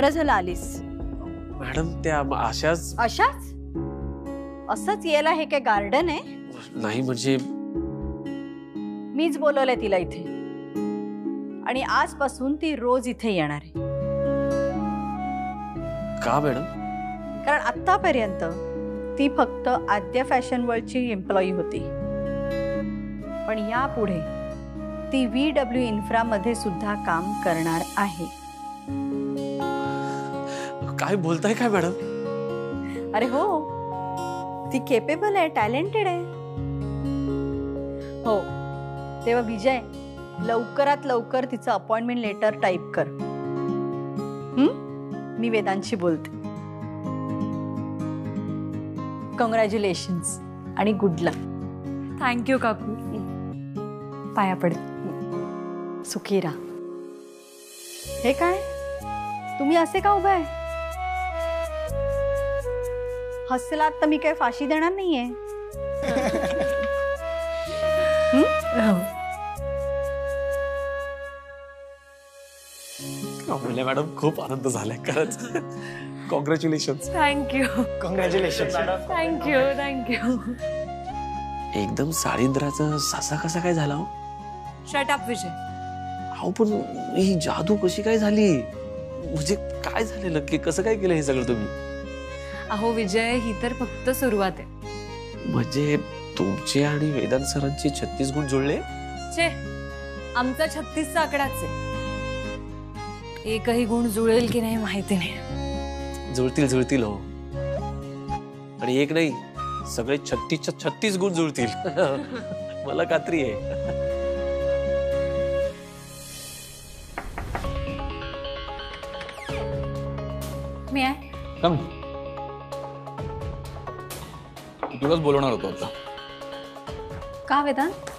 बरं झालं आलीस. मॅडम त्या अशाच असंच यायला हे काय गार्डन आहे? नाही म्हणजे मीच बोलवलंय तिला इथे आणि आजपासून ती रोज इथे येणार आहे. का मॅडम? कारण आतापर्यंत ती फक्त आद्य फॅशन वर्ल्डची एम्प्लॉई होती, पण यापुढे ती VW इन्फ्रा मध्ये सुद्धा काम करणार आहे. काय बोलताय काय मॅडम? अरे हो, ती केपेबल आहे, टॅलेंटेड आहे. हो, तेव्हा विजय लवकरात लवकर तिचं अपॉइंटमेंट लेटर टाईप कर. मी वेदांशी बोलते. कॉंग्रॅच्युलेशन्स आणि गुड लक. थँक्यू काकू. पाया पडते. सुखी राहा. हे काय, तुम्ही असे का उभे आहे? हसलात तर मी काय फाशी देणार नाहीये. मॅडम खूप आनंद झालाय खरंच. Congratulation. Thank you. Congratulation. Thank you thank you. एकदम साळींद्राचा सासा कसा काय झाला हो? शट अप विजय. अहो पण ही जादू कशी काय झाली? म्हणजे काय झालं नक्की? कसं काय केलं हे सगळं तुम्ही? अहो विजय, ही तर फक्त सुरुवात आहे. म्हणजे तुमचे आणि वेदांत सरांचे 36 गुण जुळले? छे, आमचा 36चा आकडाच आहे. एकही गुण जुळेल की नाही माहिती नाही. जुळतील जुळतील हो. आणि एक नाही, सगळे 36च्या 36 गुण जुळतील. मला खात्री आहे. मी आहे. कम तुलाच बोलवणार होतो आता. का वेदांत?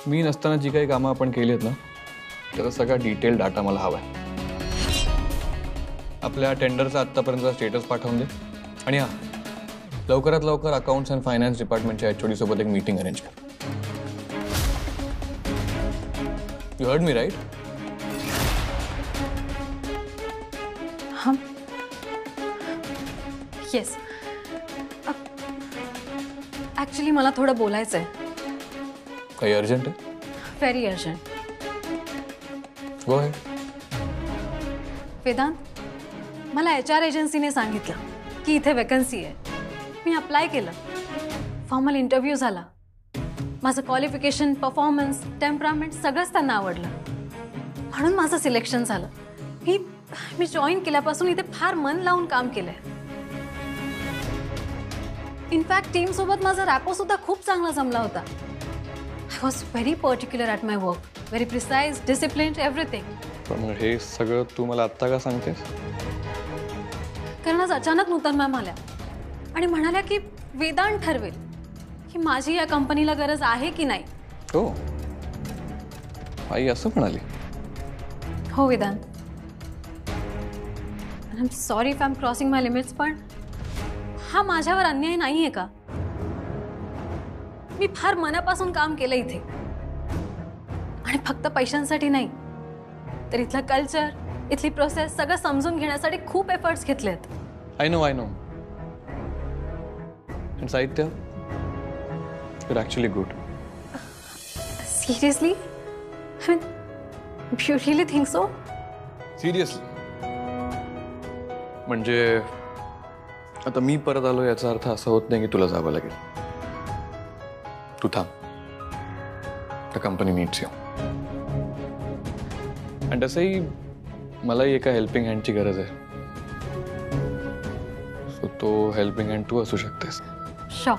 मी नसताना जी काही कामं आपण केली आहेत ना, त्याचा सगळा डिटेल डाटा मला हवा आहे. आपल्या टेंडरचा आत्तापर्यंतचा स्टेटस पाठवून दे. आणि हां, लवकरात लवकर अकाउंट्स अँड फायनान्स डिपार्टमेंटच्या HOD सोबत एक मीटिंग अरेंज कर. You heard me right? हां, येस. ॲक्च्युली मला थोडं बोलायचं आहे. काही अर्जंट आहे? Very urgent. Go ahead. Vedant, मला HR एजन्सीने सांगितलं की इथे वॅकन्सी आहे. मी अप्लाय केलं. फॉर्मल इंटरव्ह्यू झाला. माझं क्वालिफिकेशन, परफॉर्मन्स, टेम्परामेंट सगळंच त्यांना आवडलं, म्हणून माझं सिलेक्शन झालं. मी जॉईन केल्यापासून इथे फार मन लावून काम केलंय. इनफॅक्ट टीम सोबत माझा रॅपो सुद्धा खूप चांगला जमला होता. I was very particular at my work. Very precise, disciplined, everything. पण हे सगळं तू मला आत्ता का सांगतेस? कारण आज अचानक नूतन मॅम आल्या आणि म्हणाल्या की वेदांत ठरवेल की माझी या कंपनीला गरज आहे की नाही. हो, आई असं म्हणाली? हो Vedant. I am sorry if I am crossing my limits, पण हा माझ्यावर अन्याय नाही आहे का? मी फार मनापासून काम केलं इथे, आणि फक्त पैशांसाठी नाही, तर इथलं कल्चर, इथली प्रोसेस सगळं समजून घेण्यासाठी खूप एफर्ट्स घेतलेत. I know. And Saitya, you're actually good. Seriously? I mean, you really think so? Seriously. म्हणजे आता मी परत आलो याचा अर्थ असा होत नाही की तुला जावं लागेल. तू थांब. The company needs you. आणि तसंही मलाही एका हेल्पिंग हँडची गरज आहे. सो तो हेल्पिंग हँड तू असू शकतेस. Sure.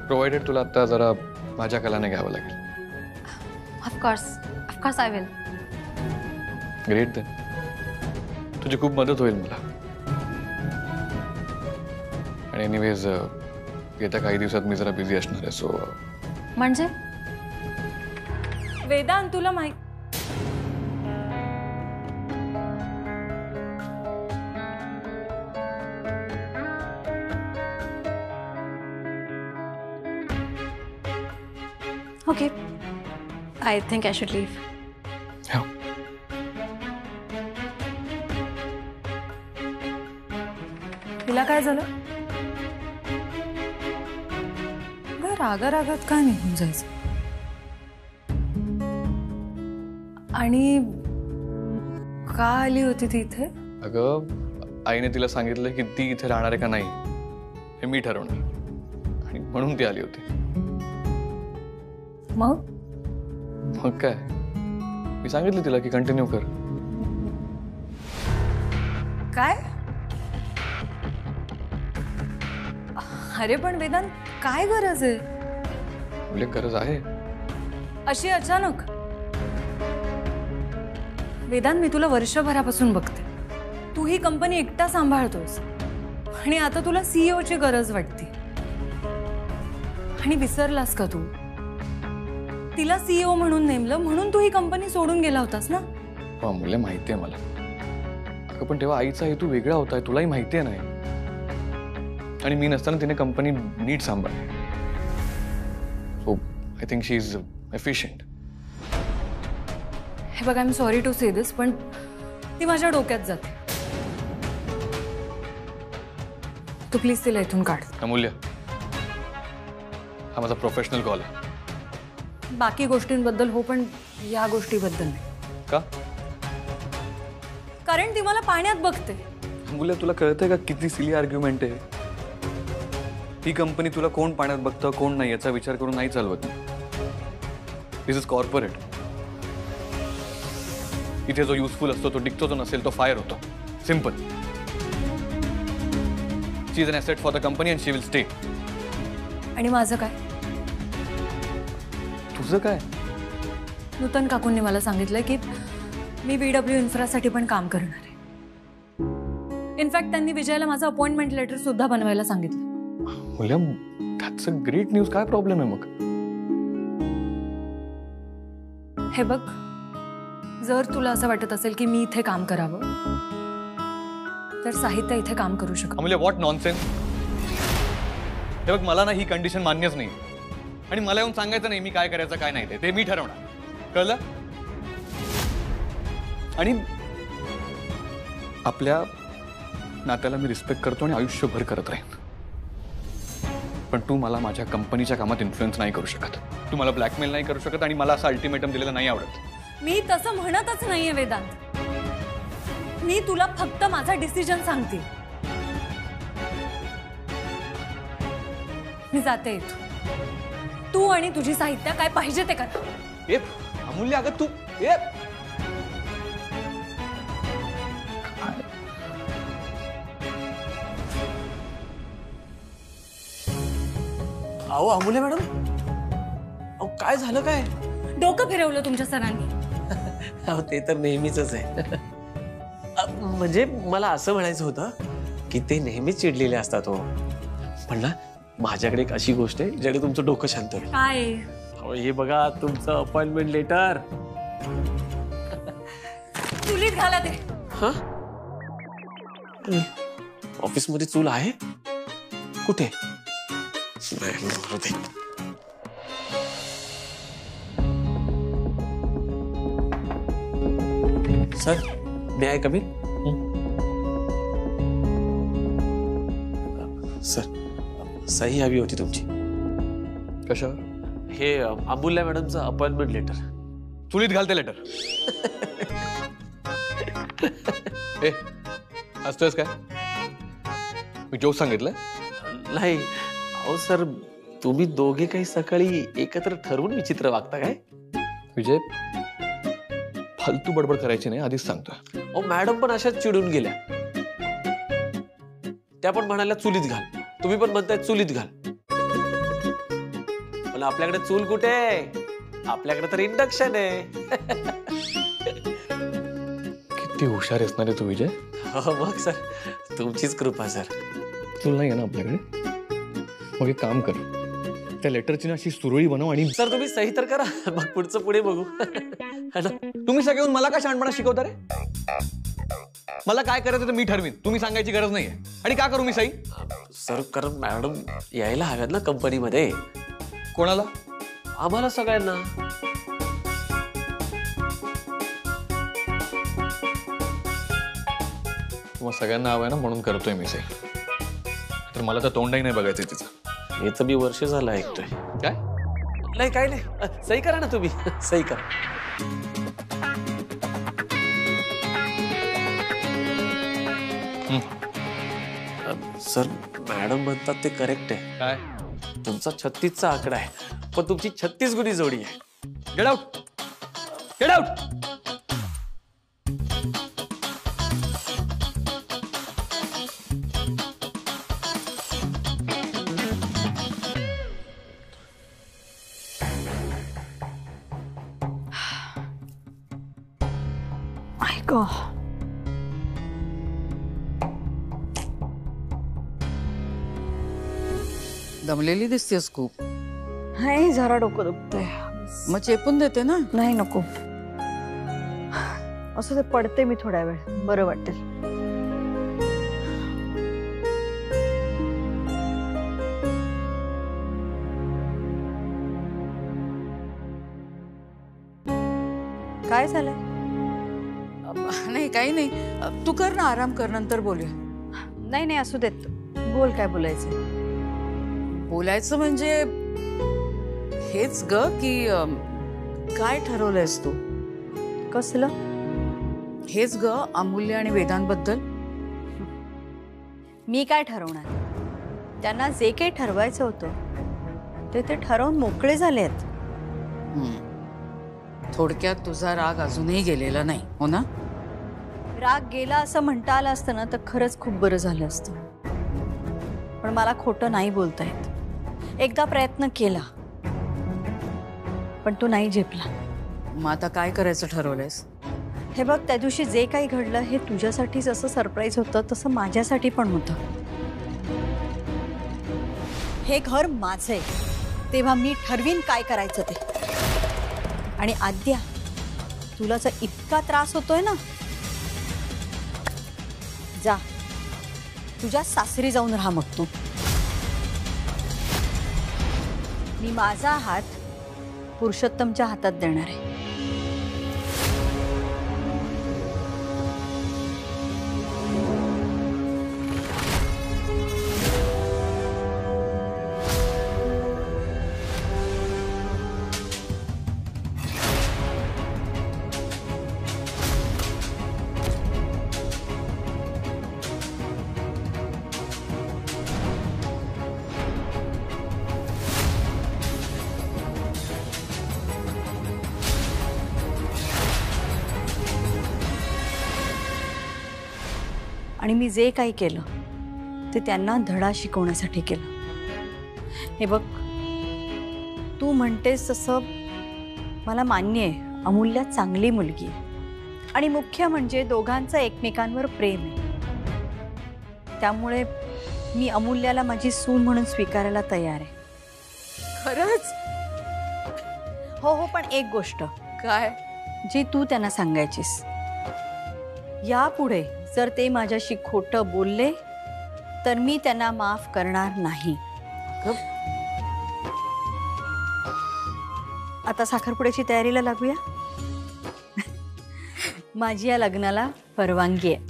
प्रोव्हाइडेड तुला आता जरा माझ्या कलाने घ्यावं लागेल. Of course I will. Great then. तुझी खूप मदत होईल मला. आणि एनिवेज येत्या काही दिवसात मी जरा बिझी असणार आहे. सो म्हणजे वेदांत, तुला माहित Okay, I think I should leave. Yeah. तिला काय झालं? अगं रागारागात काय निघून जायचं? आणि का आली होती ती इथे? अगं आईने तिला सांगितलं की ती इथे राहणार आहे का नाही हे मी ठरवणार, आणि म्हणून ती आली होती. मग काय, मी सांगितलं तिला की कंटिन्यू कर. काय? अरे पण वेदांत, काय गरज आहे? म्हणजे गरज आहे. अशी अचानक? वेदांत, मी तुला वर्षभरापासून बघते. तू ही कंपनी एकटा सांभाळतोस आणि आता तुला CEO ची गरज वाटते. आणि विसरलास का तू? तिला CEO म्हणून नेमलं म्हणून तू ही कंपनी सोडून गेला होतास ना? हो मुले, माहिती आहे मला. अगं पण तेव्हा आईचा हेतू वेगळा होता, तुलाही माहिती आहे नाही. आणि मी नसताना तिने कंपनी नीट सांभाळली. So I think she is efficient. हे बघ, आय एम सॉरी टू से दिस, पण ती माझ्या डोक्यात जाते. तू प्लीज तिला इथून काढ. अमूल्य, हा माझा प्रोफेशनल कॉल आहे. बाकी गोष्टींबद्दल हो, पण या गोष्टीबद्दल नाही. का? कारण ती मला पाण्यात बघते. अमूल्य, तुला कळतंय का किती सिली आर्ग्युमेंट आहे? ही कंपनी तुला कोण पाण्यात बघतं कोण नाही याचा विचार करून नाही चालवत. दिस इज कॉर्पोरेट. इथे जो युजफुल असतो तो टिकतो, जो नसेल तो फायर होतो. Simple. She is an asset for the company and she will stay. आणि माझं काय? तुझं काय? नूतन काकूंनी मला सांगितलं की मी VW इन्फ्रासाठी पण काम करणार आहे. इनफॅक्ट त्यांनी विजयला माझं अपॉइंटमेंट लेटर सुद्धा बनवायला सांगितलं. मुल्या, दॅट्स अ ग्रेट न्यूज. काय प्रॉब्लेम आहे मग? हे बघ, जर तुला असं वाटत असेल की मी इथे काम करावं तर साहित्य इथे काम करू शकतो. अमूल्य, व्हॉट नॉनसेन्स. हे बघ, मला ना ही कंडिशन मान्यच नाही. आणि मला येऊन सांगायचं नाही मी काय करायचं काय नाही ते मी ठरवणार. कळलं? आणि आपल्या नात्याला मी रिस्पेक्ट करतो आणि आयुष्यभर करत राहीन. पण तू मला माझ्या कंपनीच्या कामात इन्फ्लुएन्स नाही करू शकत. तू मला ब्लॅकमेल नाही करू शकत आणि मला असं अल्टिमेटम दिलेलं नाही आवडत. मी तसं म्हणतच नाहीये वेदांत. मी तुला फक्त माझा डिसिजन सांगते. मी जाते इथून. तू आणि तुझी साहित्य काय पाहिजे ते करा. ए अमूल्य, अगं तू अहो अमूल्य मॅडम, अहो काय झालं काय? डोकं फिरवलं तुमच्या सरांनी. अहो ते तर नेहमीच आहे. म्हणजे मला असं म्हणायचं होतं की ते नेहमीच चिडलेले असतात हो. पण ना, माझ्याकडे एक अशी गोष्ट आहे ज्याने तुमचं डोकं शांत होईल. काय? अहो हे बघा, तुमचं अपॉइंटमेंट लेटर. चुलीत घाला ते. हा? ऑफिसमध्ये चूल आहे? कुठे? सर, मी आहे कमी. सर, सही हवी होती तुमची. कशावर? हे अमूल्य मॅडमचं अपॉइंटमेंट लेटर. चुलीत घालते लेटर. ए, हसतोयस काय? मी जोक सांगितलं? नाही अहो सर, तुम्ही दोघे काही सकाळी एकत्र ठरवून विचित्र वागता काय? विजय, फालतू बडबड करायची नाही, आधीच सांगतोय. अहो मॅडम पण अशाच चिडून गेल्या. त्या पण म्हणाल्या चुलीत घाल. तुम्ही पण म्हणताय चुलीत घाल. पण आपल्याकडे चूल कुठे आहे? आपल्याकडे तर इंडक्शन आहे. किती हुशार आहेस ना रे तू विजय. हो मग सर, तुमचीच कृपा सर. चूल नाही आहे ना आपल्याकडे? मग एक काम कर, त्या लेटरची ना अशी सुरळी बनव आणि सर तुम्ही सही तर करा, मग पुढचं पुढे बघू. तुम्ही सगळे मला काय शहाणपणा शिकवता रे? मला काय करायचं ते मी ठरवीन, तुम्ही सांगायची गरज नाहीये. आणि का करू मी सही? सर कारण मॅडम यायला हव्यात ना कंपनीमध्ये. कोणाला? आम्हाला सगळ्यांना. मग सगळ्यांना हवंय ना, म्हणून करतोय मी सही. तर मला तर तोंडही नाही बघायचं तिचं. हे तर मी वर्ष झालं ऐकतोय. काय? नाही काय नाही, सही करा ना तुम्ही. सही करा. सर मॅडम म्हणतात ते करेक्ट आहे. काय? तुमचा 36चा आकडा आहे, पण तुमची 36 गुणी जोडी आहे. Get out, get out. ऐक दमलेली दिसतेस खूप. नाही, जरा डोकं दुखतंय. मग चेपून देते ना. नाही नको, असं ते पडते मी थोड्या वेळ, बरं वाटेल. काय झालंय? नाही काही नाही, तू कर ना, आराम कर, नंतर बोलूया. नाही नाही, असू देत. बोल, काय बोलायचं? बोलायचं म्हणजे हेच ग की काय ठरवलंयस तू? कसलं? हेच ग, अमूल्य आणि वेदांबद्दल. मी काय ठरवणार? त्यांना जे काही ठरवायचं होतं ते ठरवून मोकळे झालेत. थोडक्यात तुझा राग अजूनही गेलेला नाही, हो ना? राग गेला असं म्हणता आलं असतं ना तर खरंच खूप बरं झालं असतं, पण मला खोटं नाही बोलता येत. एकदा प्रयत्न केला पण तो नाही झेपला. मग आता काय करायचं ठरवलंयस? हे बघ, त्या दिवशी जे काही घडलं हे तुझ्यासाठी जसं सरप्राईज होतं तसं माझ्यासाठी पण होतं. हे घर माझं आहे, तेव्हा मी ठरवीन काय करायचं ते. आणि आद्या, तुला जर इतका त्रास होतोय ना, जा तुझ्या सासरी जाऊन राहा. मग तू, मी माझा हात पुरुषोत्तमच्या हातात देणार आहे. आणि मी जे काही केलं ते त्यांना धडा शिकवण्यासाठी केलं. हे बघ, तू म्हणतेस तसं मला मान्य आहे, अमूल्य चांगली मुलगी आहे आणि मुख्य म्हणजे दोघांचं एकमेकांवर प्रेम आहे. त्यामुळे मी अमूल्याला माझी सून म्हणून स्वीकारायला तयार आहे. खरंच? हो हो, पण एक गोष्ट, काय? जी तू त्यांना सांगायचीस. यापुढे जर ते माझ्याशी खोटं बोलले तर मी त्यांना माफ करणार नाही. आता साखरपुड्याची तयारीला लागूया. माझी या लग्नाला परवानगी आहे.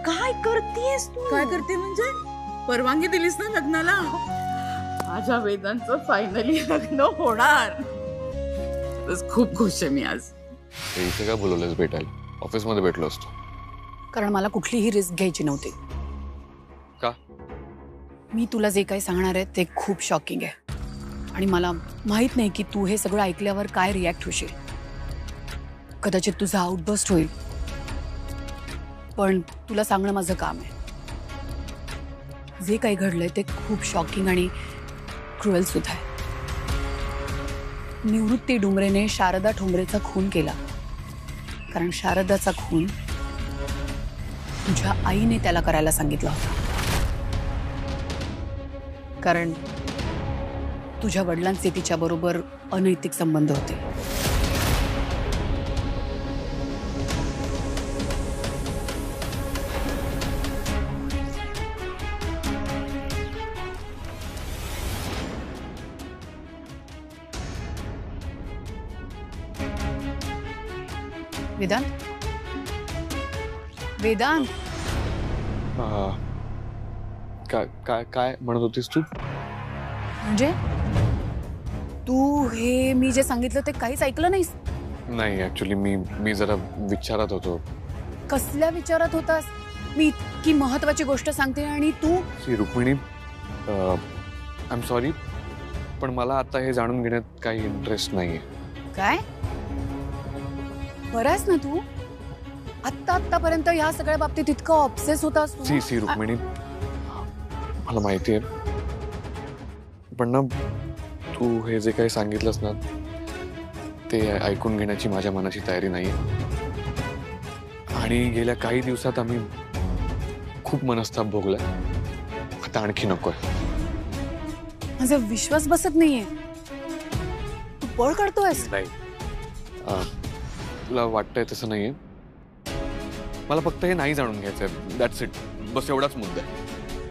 काय करतेस तू? काय करते म्हणजे? परवानगी दिलीस ना लग्नाला? माझ्या वेदांचं फायनली लग्न होणार. खूप खुश आहे मी आज. इथे काय बोलवलंस भेटायला? ऑफिसमध्ये भेटलो असतो. कारण मला कुठलीही रिस्क घ्यायची नव्हती. का? मी तुला जे काही सांगणार आहे ते खूप शॉकिंग आहे आणि मला माहित नाही की तू हे सगळं ऐकल्यावर काय रिॲक्ट होशील. कदाचित तुझा आउटबस्ट होईल, पण तुला सांगणं माझं काम आहे. जे काही घडलंय ते खूप शॉकिंग आणि क्रुएल सुद्धा आहे. निवृत्ती डुमरेने शारदा ठोंबरेचा खून केला, कारण शारदाचा खून तुझ्या आईने त्याला करायला सांगितला होता. कारण तुझ्या वडिलांचे तिच्याबरोबर अनैतिक संबंध होते. वेदांत, वेदांत, काय काय काय म्हणत होतीस तू? म्हणजे तू हे मी जे सांगितलं ते काहीच ऐकलं नाहीस? नाही, ऍक्च्युली मी जरा विचारात होतो. कसल्या विचारात होतास? मी इतकी महत्वाची गोष्ट सांगते आणि तू? रुक्मिणी, आय एम सॉरी, पण मला आता हे जाणून घेण्यात काही इंटरेस्ट नाहीये. काय बरास ना तू? आतापर्यंत ह्या सगळ्या बाबतीत इतकं ऑब्सेस होतास तू? सी रुक्मिणी, मला माहिती आहे, पण ना तू हे जे काही सांगितलंस ना ते ऐकून घेण्याची माझ्या मनाची तयारी नाहीये. आणि गेल्या काही दिवसात आम्ही खूप मनस्ताप भोगलाय. आता आणखी नकोय. माझा विश्वास बसत नाहीये. तू पळ काढतोयस? नाही, तुला वाटतंय तसं नाहीये. मला फक्त हे नाही जाणून घ्यायचंय. That's it. बस एवढाच मुद्दा आहे.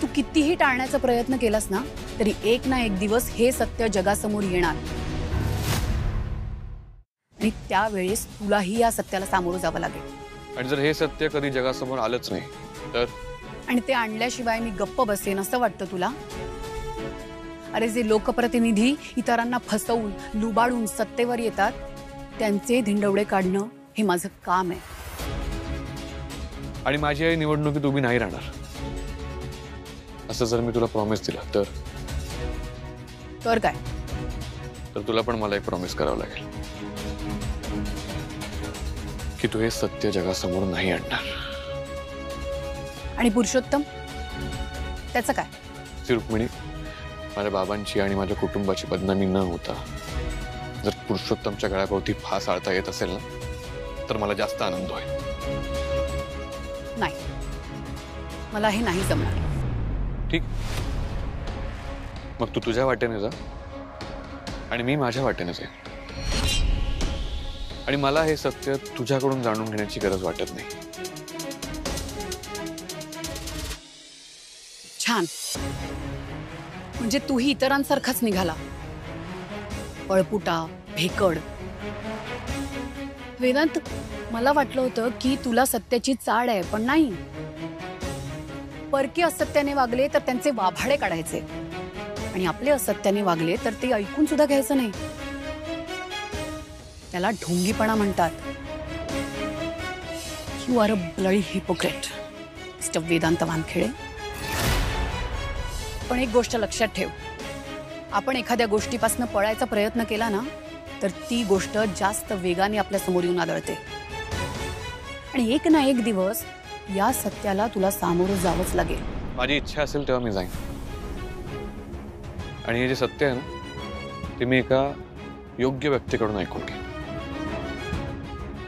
तू कितीही टाळण्याचा प्रयत्न केलास ना तरी एक ना एक दिवस हे सत्य जगासमोर येणार आणि त्यावेळेस तुलाही या सत्याला सामोरं जावं लागेल. आणि जर हे सत्य कधी जगासमोर आलंच नाही तर? आणि ते आणल्याशिवाय मी गप्प बसेन असं वाटतं तुला? अरे, जे लोकप्रतिनिधी इतरांना फसवून लुबाडून सत्तेवर येतात त्यांचे धिंडवडे काढणं हे माझं काम आहे. आणि माझी आई निवडणुकीत उभी नाही राहणार असं जर मी तुला प्रॉमिस दिला तर? तर काय? तर तुला पण मला एक प्रॉमिस करावं लागेल की तू हे सत्य जगासमोर नाही आणणार. आणि पुरुषोत्तम, त्याचं काय? रुक्मिणी, माझ्या बाबांची आणि माझ्या कुटुंबाची बदनामी न होता जर पुरुषोत्तमच्या गळ्याभोवती फास आळता येत असेल ना तर मला जास्त आनंद होईल. नाही, मला हे नाही जमणार. ठीक, मग तू तुझ्या वाटेने जा आणि मी माझ्या वाटेने जाईन. आणि मला हे सत्य तुझ्याकडून जाणून घेण्याची गरज वाटत नाही. छान, म्हणजे तूही इतरांसारखाच निघाला, पळपुटा, भेकड. वेदांत, मला वाटलं होतं की तुला सत्याची चाड आहे, पण नाही. परके असत्याने वागले तर त्यांचे वाभाडे काढायचे आणि आपले असत्याने वागले तर ते ऐकून सुद्धा घ्यायचं नाही. त्याला ढोंगीपणा म्हणतात. You are a bloody hypocrite, mister Vedant Wankhede. पण एक गोष्ट लक्षात ठेव, आपण एखाद्या गोष्टीपासून पळायचा प्रयत्न केला ना तर ती गोष्ट जास्त वेगाने आपल्या समोर येऊन आदळते आणि एक ना एक दिवस या सत्याला तुला सामोरं जावंच लागेल. माझी इच्छा असेल तेव्हा मी जाईन. आणि हे जे सत्य आहे ना ते मी एका योग्य व्यक्तीकडून ऐकून घेईन.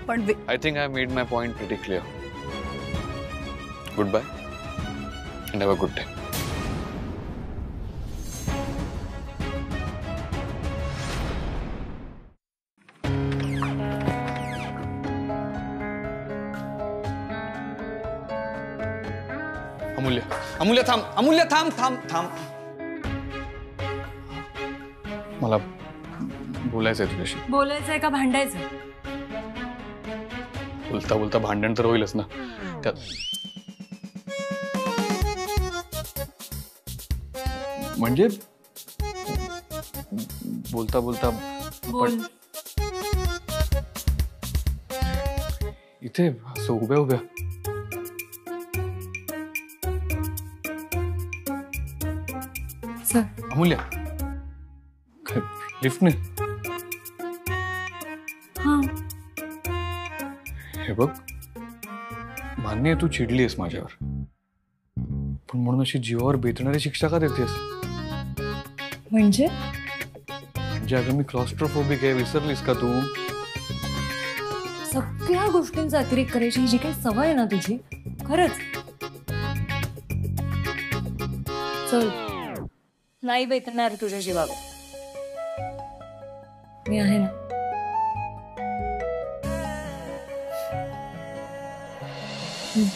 पण I think I made my point pretty clear. Goodbye and have a good day. Amulya, Amulya थांब, अमूल्य थांब थांब थांब. मला बोलायचंय तुझ्याशी. बोलायचंय का भांडायचं? बोलता बोलता भांडण तर होईलच ना. त्यात म्हणजे बोलता बोलता बोल. इथे असं उभ्या उभ्या अमूल्य, लिफ्टने? हा, हे बघ, मान्य आहे तू चिडलीस माझ्यावर, पण म्हणून अशी जीवावर बेतणारी शिक्षा का देतेस? म्हणजे अगं मी क्लॉस्ट्रोफोबिक आहे, विसरलीस का तू? सगळ्या गोष्टींचा अतिरेक करायची जी काही सवय आहे ना तुझी, खरंच. चल, नाही बेतणार तुझ्या जीवावर. मी आहे ना. हम्म.